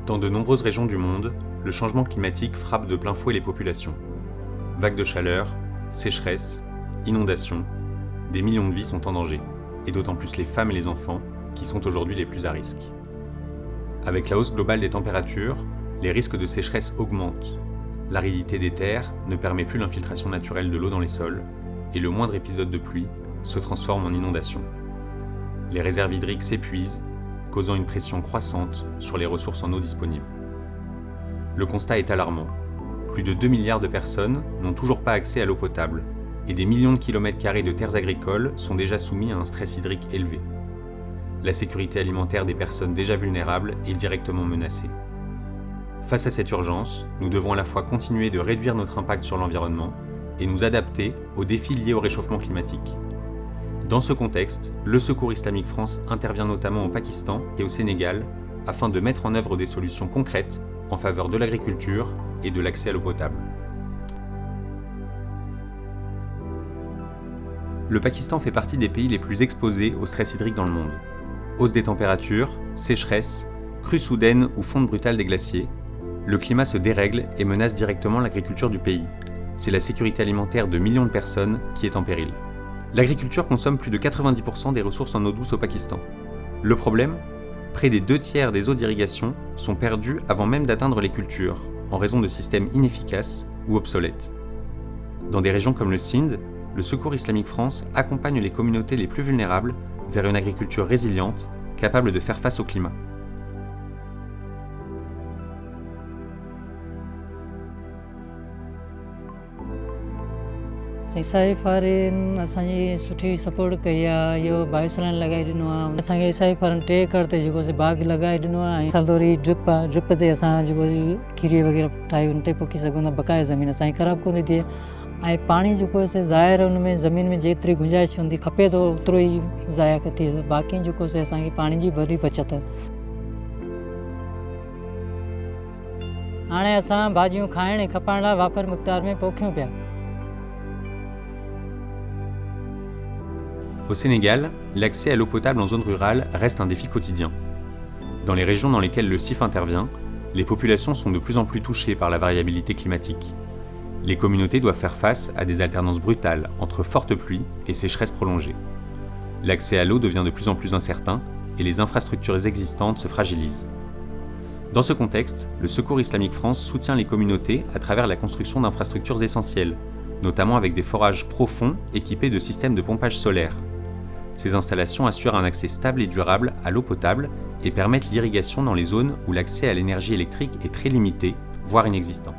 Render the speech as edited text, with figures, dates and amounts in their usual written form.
Dans de nombreuses régions du monde, le changement climatique frappe de plein fouet les populations. Vagues de chaleur, sécheresse, inondations, des millions de vies sont en danger, et d'autant plus les femmes et les enfants, qui sont aujourd'hui les plus à risque. Avec la hausse globale des températures, les risques de sécheresse augmentent. L'aridité des terres ne permet plus l'infiltration naturelle de l'eau dans les sols, et le moindre épisode de pluie se transforme en inondation. Les réserves hydriques s'épuisent, causant une pression croissante sur les ressources en eau disponibles. Le constat est alarmant. Plus de 2 milliards de personnes n'ont toujours pas accès à l'eau potable, et des millions de kilomètres carrés de terres agricoles sont déjà soumis à un stress hydrique élevé. La sécurité alimentaire des personnes déjà vulnérables est directement menacée. Face à cette urgence, nous devons à la fois continuer de réduire notre impact sur l'environnement et nous adapter aux défis liés au réchauffement climatique. Dans ce contexte, le Secours Islamique France intervient notamment au Pakistan et au Sénégal afin de mettre en œuvre des solutions concrètes en faveur de l'agriculture et de l'accès à l'eau potable. Le Pakistan fait partie des pays les plus exposés au stress hydrique dans le monde. Hausse des températures, sécheresse, crues soudaines ou fonte brutale des glaciers, le climat se dérègle et menace directement l'agriculture du pays. C'est la sécurité alimentaire de millions de personnes qui est en péril. L'agriculture consomme plus de 90% des ressources en eau douce au Pakistan. Le problème ? Près des 2/3 des eaux d'irrigation sont perdues avant même d'atteindre les cultures, en raison de systèmes inefficaces ou obsolètes. Dans des régions comme le Sindh, le Secours Islamique France accompagne les communautés les plus vulnérables vers une agriculture résiliente, capable de faire face au climat. ईसाई फारिन असांजी सुठी सपोर्ट कई आहे इहो बायोसलाइन लॻाए ॾिनो आहे असांखे ईसाई फारिन 3 एकड़ ते जेको से बाग़ लॻाए ॾिनो आहे साल थोरी ड्रिप आहे ड्रिप ते असां जेको खीरी वग़ैरह ठाही उन ते पोखी सघूं था बक़ाया ज़मीन असांजी ख़राबु कोन थी थिए ऐं पाणी जेको से ज़ाहिर हुन में ज़मीन में जेतिरी गुंजाइश हूंदी खपे थो ओतिरो ई ज़ाया थी बाक़ी जेको से असांखे पाणी जी वॾी बचत हाणे असां भाॼियूं खाइण ऐं खपाइण लाइ वापर मिक़दार में पोखियूं पिया. Au Sénégal, l'accès à l'eau potable en zone rurale reste un défi quotidien. Dans les régions dans lesquelles le CIF intervient, les populations sont de plus en plus touchées par la variabilité climatique. Les communautés doivent faire face à des alternances brutales entre fortes pluies et sécheresses prolongées. L'accès à l'eau devient de plus en plus incertain et les infrastructures existantes se fragilisent. Dans ce contexte, le Secours Islamique France soutient les communautés à travers la construction d'infrastructures essentielles, notamment avec des forages profonds équipés de systèmes de pompage solaire. Ces installations assurent un accès stable et durable à l'eau potable et permettent l'irrigation dans les zones où l'accès à l'énergie électrique est très limité, voire inexistant.